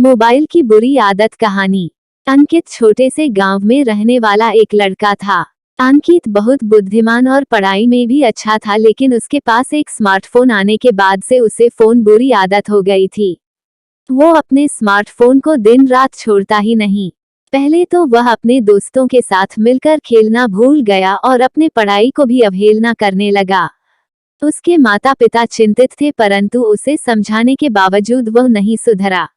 Mobile की बुरी आदत कहानी। अंकित छोटे से गांव में रहने वाला एक लड़का था। अंकित बहुत बुद्धिमान और पढ़ाई में भी अच्छा था, लेकिन उसके पास एक स्मार्टफोन आने के बाद से उसे फोन बुरी आदत हो गई थी। वो अपने स्मार्टफोन को दिन रात छोड़ता ही नहीं। पहले तो वह अपने दोस्तों के साथ मिलकर खेलना भूल गया और अपने पढ़ाई को भी अवहेलना करने लगा। उसके माता पिता चिंतित थे, परंतु उसे समझाने के बावजूद वह नहीं सुधरा।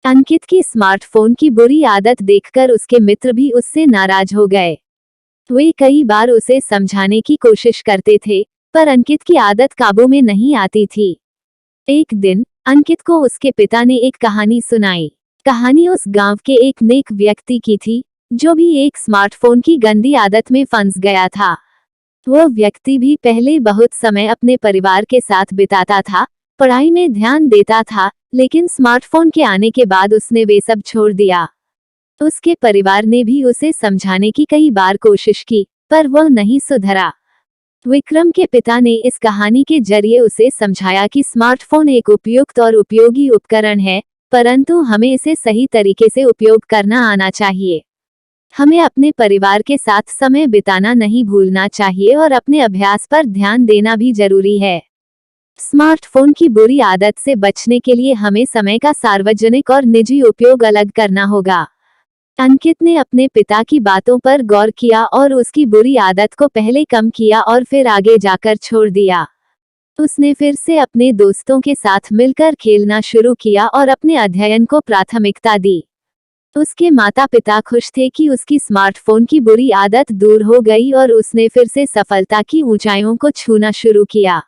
अंकित की स्मार्टफोन की बुरी आदत देखकर उसके मित्र भी उससे नाराज हो गए। वे कई बार उसे समझाने की कोशिश करते थे, पर अंकित की आदत काबू में नहीं आती थी। एक दिन अंकित को उसके पिता ने एक कहानी सुनाई। कहानी उस गांव के एक नेक व्यक्ति की थी, जो भी एक स्मार्टफोन की गंदी आदत में फंस गया था। वह व्यक्ति भी पहले बहुत समय अपने परिवार के साथ बिताता था, पढ़ाई में ध्यान देता था, लेकिन स्मार्टफोन के आने के बाद उसने वे सब छोड़ दिया। उसके परिवार ने भी उसे समझाने की कई बार कोशिश की, पर वह नहीं सुधरा। विक्रम के पिता ने इस कहानी के जरिए उसे समझाया कि स्मार्टफोन एक उपयुक्त और उपयोगी उपकरण है, परंतु हमें इसे सही तरीके से उपयोग करना आना चाहिए। हमें अपने परिवार के साथ समय बिताना नहीं भूलना चाहिए और अपने अभ्यास पर ध्यान देना भी जरूरी है। स्मार्टफोन की बुरी आदत से बचने के लिए हमें समय का सार्वजनिक और निजी उपयोग अलग करना होगा। अंकित ने अपने पिता की बातों पर गौर किया और उसकी बुरी आदत को पहले कम किया और फिर आगे जाकर छोड़ दिया। उसने फिर से अपने दोस्तों के साथ मिलकर खेलना शुरू किया और अपने अध्ययन को प्राथमिकता दी। उसके माता पिता खुश थे कि उसकी स्मार्टफोन की बुरी आदत दूर हो गई और उसने फिर से सफलता की ऊंचाइयों को छूना शुरू किया।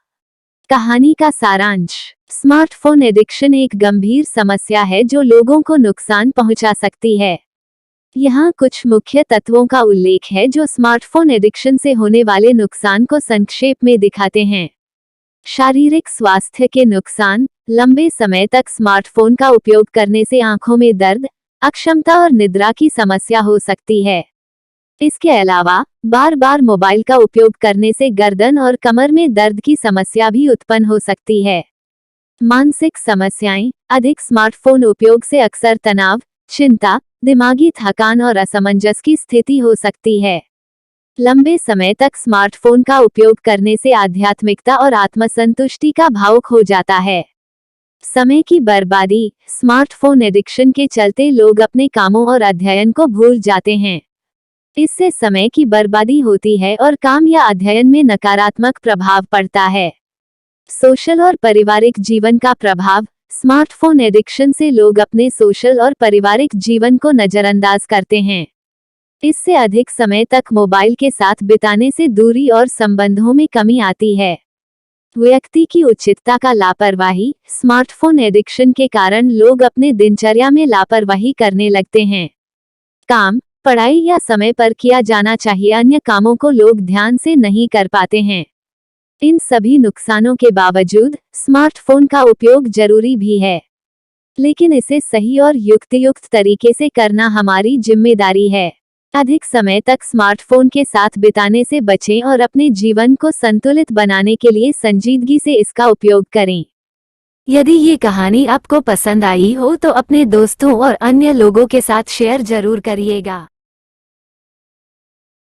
कहानी का सारांश। स्मार्टफोन एडिक्शन एक गंभीर समस्या है जो लोगों को नुकसान पहुंचा सकती है। यहाँ कुछ मुख्य तत्वों का उल्लेख है जो स्मार्टफोन एडिक्शन से होने वाले नुकसान को संक्षेप में दिखाते हैं। शारीरिक स्वास्थ्य के नुकसान। लंबे समय तक स्मार्टफोन का उपयोग करने से आंखों में दर्द, अक्षमता और निद्रा की समस्या हो सकती है। इसके अलावा बार बार मोबाइल का उपयोग करने से गर्दन और कमर में दर्द की समस्या भी उत्पन्न हो सकती है। मानसिक समस्याएं। अधिक स्मार्टफोन उपयोग से अक्सर तनाव, चिंता, दिमागी थकान और असमंजस की स्थिति हो सकती है। लंबे समय तक स्मार्टफोन का उपयोग करने से आध्यात्मिकता और आत्मसंतुष्टि का भाव खो जाता है। समय की बर्बादी। स्मार्टफोन एडिक्शन के चलते लोग अपने कामों और अध्ययन को भूल जाते हैं। इससे समय की बर्बादी होती है और काम या अध्ययन में नकारात्मक प्रभाव पड़ता है। सोशल और पारिवारिक जीवन का प्रभाव। स्मार्टफोन एडिक्शन से लोग अपने सोशल और पारिवारिक जीवन को नजरअंदाज करते हैं। इससे अधिक समय तक मोबाइल के साथ बिताने से दूरी और संबंधों में कमी आती है। व्यक्ति की उचितता का लापरवाही। स्मार्टफोन एडिक्शन के कारण लोग अपने दिनचर्या में लापरवाही करने लगते हैं। काम, पढ़ाई या समय पर किया जाना चाहिए अन्य कामों को लोग ध्यान से नहीं कर पाते हैं। इन सभी नुकसानों के बावजूद स्मार्टफोन का उपयोग जरूरी भी है, लेकिन इसे सही और युक्तियुक्त तरीके से करना हमारी जिम्मेदारी है। अधिक समय तक स्मार्टफोन के साथ बिताने से बचें और अपने जीवन को संतुलित बनाने के लिए संजीदगी से इसका उपयोग करें। यदि ये कहानी आपको पसंद आई हो तो अपने दोस्तों और अन्य लोगों के साथ शेयर जरूर करिएगा।